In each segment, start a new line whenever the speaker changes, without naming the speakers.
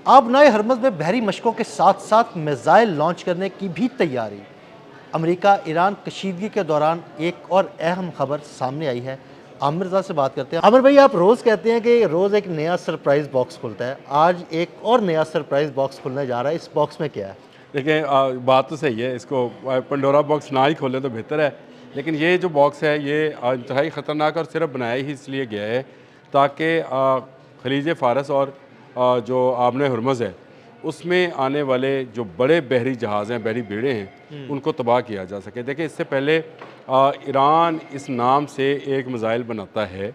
अब नए हरमज़ में बहरी मशकों के साथ साथ मिसाइल लॉन्च करने की भी तैयारी। अमेरिका ईरान कशीदगी के दौरान एक और अहम खबर सामने आई है। आमिर ज़ा से बात करते हैं। आमिर भाई, आप रोज़ कहते हैं कि रोज़ एक नया सरप्राइज़ बॉक्स खुलता है, आज एक और नया सरप्राइज़ बॉक्स खुलने जा रहा है। इस बॉक्स में क्या है?
देखिए बात तो सही है, इसको पंडोरा बॉक्स ना ही खोलें तो बेहतर है। लेकिन ये जो बॉक्स है ये इंतहाई ख़तरनाक और सिर्फ बनाया ही इसलिए गया है ताकि खलीज फ़ारस और जो आबने हरमुज़ है उसमें आने वाले जो बड़े बहरी जहाज़ हैं, बहरी बेड़े हैं, उनको तबाह किया जा सके। देखिए इससे पहले ईरान इस नाम से एक मिसाइल बनाता है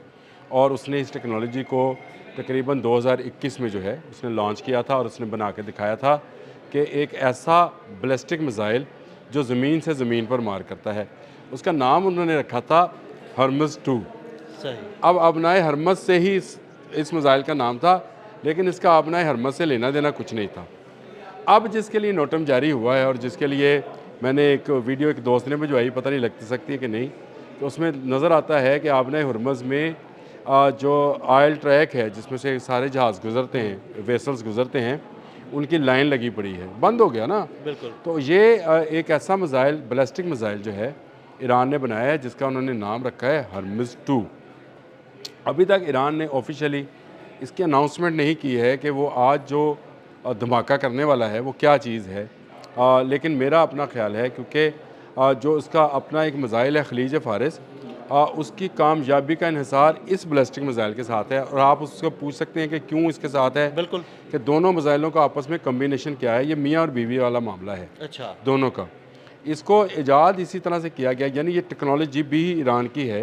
और उसने इस टेक्नोलॉजी को तकरीबन 2021 में जो है उसने लॉन्च किया था और उसने बना के दिखाया था कि एक ऐसा बैलिस्टिक मिसाइल जो ज़मीन से ज़मीन पर मार करता है। उसका नाम उन्होंने रखा था हरमुज़ 2।
सही।
अब अबनाए हरमज़ से ही इस मिसाइल का नाम था, लेकिन इसका अबनाए हरमज़ से लेना देना कुछ नहीं था। अब जिसके लिए नोटम जारी हुआ है और जिसके लिए मैंने एक वीडियो एक दोस्त ने भिजवाई, पता नहीं लगती सकती है कि नहीं, तो उसमें नज़र आता है कि आबनाए हरमज़ में जो ऑयल ट्रैक है जिसमें से सारे जहाज़ गुज़रते हैं, वेसल्स गुज़रते हैं, उनकी लाइन लगी पड़ी है, बंद हो गया ना।
बिल्कुल।
तो ये एक ऐसा मिसाइल, बैलिस्टिक मिसाइल जो है ईरान ने बनाया है जिसका उन्होंने नाम रखा है हरमुज़ 2। अभी तक ईरान ने ऑफिशियली इसकी अनाउंसमेंट नहीं की है कि वो आज जो धमाका करने वाला है वो क्या चीज़ है। लेकिन मेरा अपना ख्याल है क्योंकि जो इसका अपना एक मिसाइल है खलीज फ़ारिस, उसकी कामयाबी का इन्हिसार इस बैलिस्टिक मिसाइल के साथ है। और आप उसको पूछ सकते हैं कि क्यों इसके साथ है,
बिल्कुल।
कि दोनों मिसाइलों का आपस में कम्बिनेशन क्या है। ये मियाँ और बीवी वाला मामला है
अच्छा।
दोनों का। इसको ईजाद इसी तरह से किया गया, यानी ये टेक्नोलॉजी भी ईरान की है।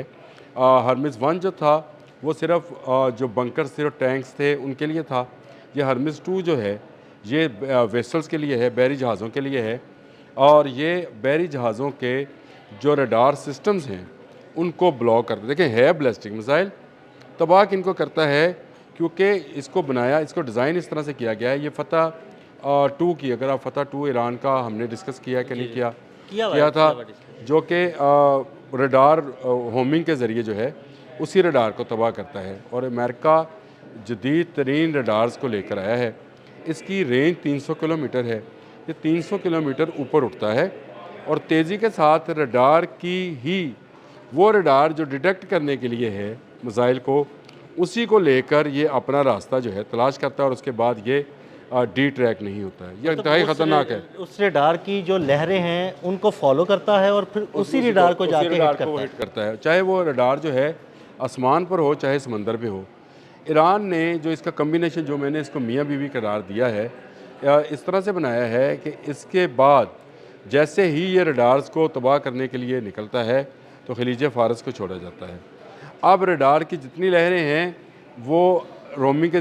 हरमिज़ 1 जो था वो सिर्फ जो बंकर सिर्फ टैंक्स थे उनके लिए था। ये हरमिज़ 2 जो है ये वेसल्स के लिए है, बहरी जहाज़ों के लिए है। और ये बहरी जहाज़ों के जो रडार सिस्टम्स हैं उनको ब्लॉक करते, देखें है बैलिस्टिक मिसाइल, तबाह किनको करता है क्योंकि इसको बनाया, इसको डिज़ाइन इस तरह से किया गया है। ये फतह 2 की, अगर आप फतह 2 ईरान का हमने डिस्कस किया कि
जी,
नहीं
जी।
किया,
किया
था,
हुआ डिस्कस।
जो कि रडार होमिंग के ज़रिए जो है उसी रडार को तबाह करता है। और अमेरिका जदीद तरीन रडार्स को लेकर आया है। इसकी रेंज 300 किलोमीटर है। ये 300 किलोमीटर ऊपर उठता है और तेज़ी के साथ रडार की ही वो रडार जो डिटेक्ट करने के लिए है मिसाइल को, उसी को लेकर ये अपना रास्ता जो है तलाश करता है और उसके बाद ये डी ट्रैक नहीं होता है। ये
मतलब
इंतहाई ख़तरनाक है।
उस रेडार की जो लहरें हैं उनको फॉलो करता है और फिर उसी रेडार को
उसी
जाके हिट
रडार को वो
करता है।
हिट करता है, चाहे वो रडार जो है आसमान पर हो चाहे समंदर पे हो। ईरान ने जो इसका कम्बिनेशन, जो मैंने इसको मियाँ बीवी करार दिया है, इस तरह से बनाया है कि इसके बाद जैसे ही ये रडार्स को तबाह करने के लिए निकलता है तो खलीज फ़ारस को छोड़ा जाता है। अब रडार की जितनी लहरें हैं वो होमिंग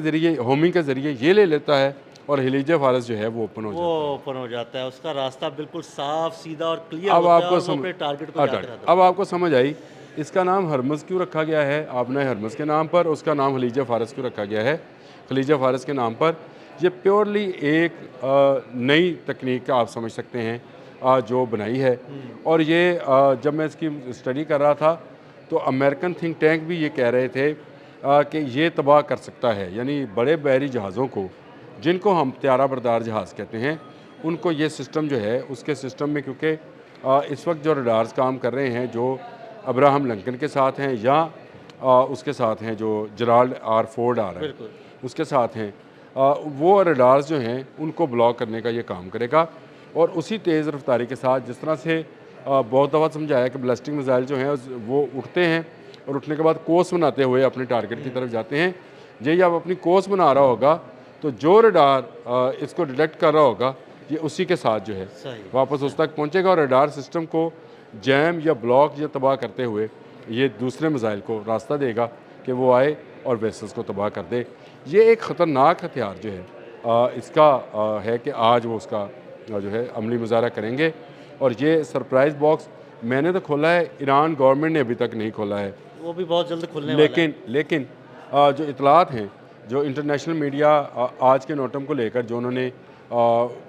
के ज़रिए ये ले लेता है और खलीज फ़ारस जो है वो ओपन हो
वो
जाता है।
ओपन हो जाता है, उसका रास्ता बिल्कुल साफ सीधा और क्लियर
अब
होता है
आपको
और वो
सम
अपने टारगेट को
अटक
जाके रहता
अब
है।
आपको समझ आई इसका नाम हरमज़ क्यों रखा गया है। आपने हरमज़ के नाम पर, उसका नाम खलीज फ़ारस क्यों रखा गया है, खलीज फ़ारस के नाम पर। ये प्योरली एक नई तकनीक आप समझ सकते हैं जो बनाई है। और ये जब मैं इसकी स्टडी कर रहा था तो अमेरिकन थिंक टैंक भी ये कह रहे थे कि ये तबाह कर सकता है, यानी बड़े बहरी जहाज़ों को, जिनको हम त्यारा बरदार जहाज़ कहते हैं, उनको ये सिस्टम जो है उसके सिस्टम में, क्योंकि इस वक्त जो रडार्स काम कर रहे हैं जो अब्राहम लिंकन के साथ हैं या उसके साथ हैं जो जराल्ड आर फोर्ड आ रहा है
बिल्कुल।
उसके साथ हैं, वो रडार्स जो हैं उनको ब्लॉक करने का ये काम करेगा। और उसी तेज़ रफ्तारी के साथ, जिस तरह से बहुत दफ़ा समझाया कि बैलिस्टिक मिसाइल जो हैं वो उठते हैं और उठने के बाद कोर्स बनाते हुए अपने टारगेट की तरफ जाते हैं। यही अब अपनी कोर्स बना रहा होगा तो जो रडार इसको डिटेक्ट कर रहा होगा ये उसी के साथ जो है
सही।
वापस उस तक पहुंचेगा और रडार सिस्टम को जैम या ब्लॉक या तबाह करते हुए ये दूसरे मिसाइल को रास्ता देगा कि वो आए और वेसल्स को तबाह कर दे। ये एक ख़तरनाक हथियार जो है इसका है कि आज वो उसका जो है अमली मुजाहरा करेंगे। और ये सरप्राइज़ बॉक्स मैंने तो खोला है, ईरान गवर्नमेंट ने अभी तक नहीं खोला है।
वो भी बहुत जल्द खुलने वाला है।
लेकिन जो इतलात हैं, जो इंटरनेशनल मीडिया आज के नोटम को लेकर जो उन्होंने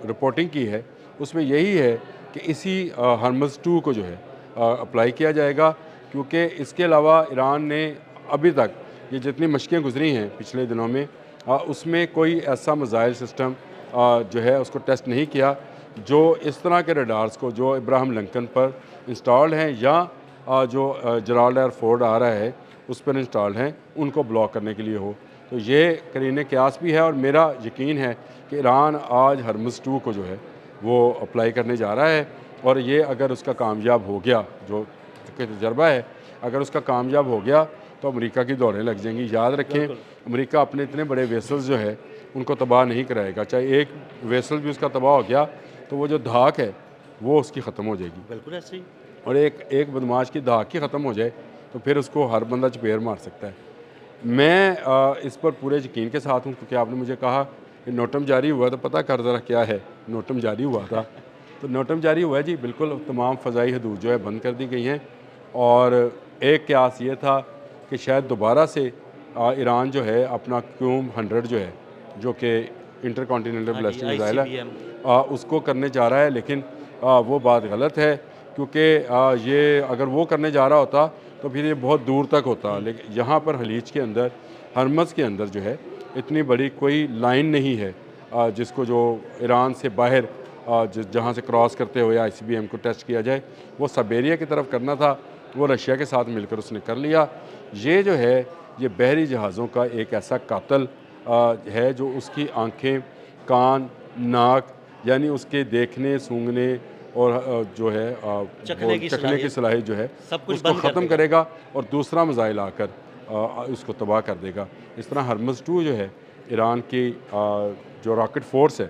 रिपोर्टिंग की है, उसमें यही है कि इसी हरमुज़ 2 को जो है अप्लाई किया जाएगा। क्योंकि इसके अलावा ईरान ने अभी तक ये जितनी मशक़ें गुजरी हैं पिछले दिनों में, उसमें कोई ऐसा मिसाइल सिस्टम जो है उसको टेस्ट नहीं किया जो इस तरह के रडार्स को जो इब्राहिम लिंकन पर इंस्टॉल्ड हैं या जो जराल्ड एयर फोर्ड आ रहा है उस पर इंस्टॉल्ड हैं उनको ब्लॉक करने के लिए हो। तो ये करीने क्यास भी है और मेरा यकीन है कि ईरान आज हरमुज़ 2 को जो है वो अप्लाई करने जा रहा है और ये अगर उसका कामयाब हो गया जो तजर्बा है, अगर उसका कामयाब हो गया तो अमेरिका की दौड़ें लग जाएंगी। याद रखें अमेरिका अपने इतने बड़े वेसल्स जो है उनको तबाह नहीं कराएगा, चाहे एक वेसल भी उसका तबाह हो गया तो वो जो धाक है वो उसकी ख़त्म हो जाएगी।
बिल्कुल ऐसे ही।
और एक बदमाश की धाक ही ख़त्म हो जाए तो फिर उसको हर बंदा चपेड़ मार सकता है। मैं इस पर पूरे यकीन के साथ हूँ क्योंकि आपने मुझे कहा कि नोटम जारी हुआ तो पता कर ज़रा क्या है। नोटम जारी हुआ था तो नोटम जारी हुआ है जी, बिल्कुल तमाम फ़ज़ाई हदूद जो है बंद कर दी गई हैं और एक क्यास ये था कि शायद दोबारा से ईरान जो है अपना क्यूम 100 जो है जो कि इंटर कॉन्टीनेंटल बैलिस्टिक मिसाइल है उसको करने जा रहा है, लेकिन वो बात गलत है क्योंकि ये अगर वो करने जा रहा होता तो फिर ये बहुत दूर तक होता। लेकिन यहाँ पर खलीज के अंदर हरमज़ के अंदर जो है इतनी बड़ी कोई लाइन नहीं है जिसको जो ईरान से बाहर जहाँ से क्रॉस करते हुए ICBM को टेस्ट किया जाए। वो साइबेरिया की तरफ करना था, वो रशिया के साथ मिलकर उसने कर लिया। ये जो है ये बहरी जहाज़ों का एक ऐसा कातल है जो उसकी आँखें, कान, नाक यानी उसके देखने, सूंघने और जो है
चखने की
सलाहियत जो है
सब कुछ
उसको
बंद कर
ख़त्म
देगा।
करेगा और दूसरा मिसाइल आकर उसको तबाह कर देगा। इस तरह हरमुज़ 2 जो है ईरान की जो रॉकेट फोर्स है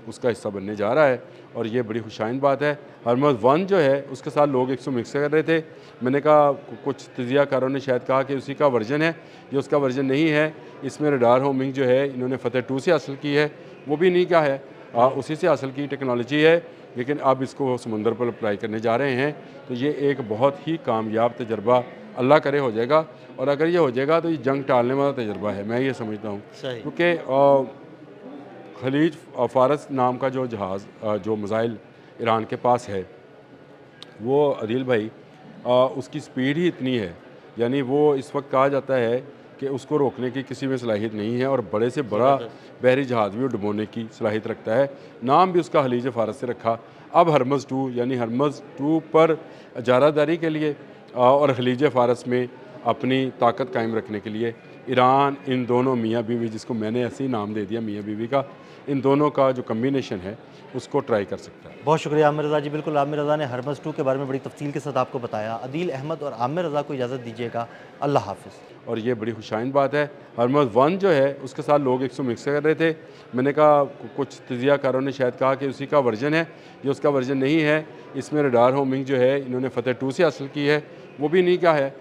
उसका हिस्सा बनने जा रहा है और ये बड़ी खुशाइन बात है। हरमुज़ 1 जो है उसके साथ लोग 100 मिक्स कर रहे थे। मैंने कहा कुछ तजियाकारों ने शायद कहा कि उसी का वर्जन है, ये उसका वर्जन नहीं है। इसमें रडार होमिंग जो है इन्होंने फतेह 2 से हासिल की है, वो भी नहीं क्या है उसी से हासिल की टेक्नोलॉजी है, लेकिन अब इसको समुंदर पर अप्लाई करने जा रहे हैं। तो ये एक बहुत ही कामयाब तजर्बा अल्लाह करे हो जाएगा और अगर ये हो जाएगा तो ये जंग टालने वाला तजर्बा है, मैं ये समझता हूँ।
सही।
क्योंकि खलीज फ़ारस नाम का जो जहाज़ जो मिसाइल ईरान के पास है वो अदील भाई उसकी स्पीड ही इतनी है, यानी वो इस वक्त कहा जाता है कि उसको रोकने की किसी में सलाहियत नहीं है और बड़े से बड़ा बहरी जहाज़ भी वो डुबोने की सलाहियत रखता है। नाम भी उसका खलीज फ़ारस से रखा। अब हरमुज़ 2 यानी हरमुज़ 2 पर इजारादारी के लिए और खलीज फ़ारस में अपनी ताकत कायम रखने के लिए ईरान इन दोनों मियाँ बीवी, जिसको मैंने ऐसे ही नाम दे दिया मियाँ बीवी का, इन दोनों का जो कम्बिनेशन है उसको ट्राई कर सकता है।
बहुत शुक्रिया आमिर रज़ा जी। बिल्कुल आमिर रज़ा ने हरमुज़ 2 के बारे में बड़ी तफसील के साथ आपको बताया। अदील अहमद और आमिर रज़ा को इजाज़त दीजिएगा। अल्लाह हाफ़िज़।
और ये बड़ी खुशाइन बात है। हरमुज़ 1 जो है उसके साथ लोग 100 मिक्स कर रहे थे। मैंने कहा कुछ तजियाकारों ने शायद कहा कि उसी का वर्जन है, ये उसका वर्जन नहीं है। इसमें रडार होमिंग जो है इन्होंने फतेह 2 से हासिल की है, वो भी नहीं क्या है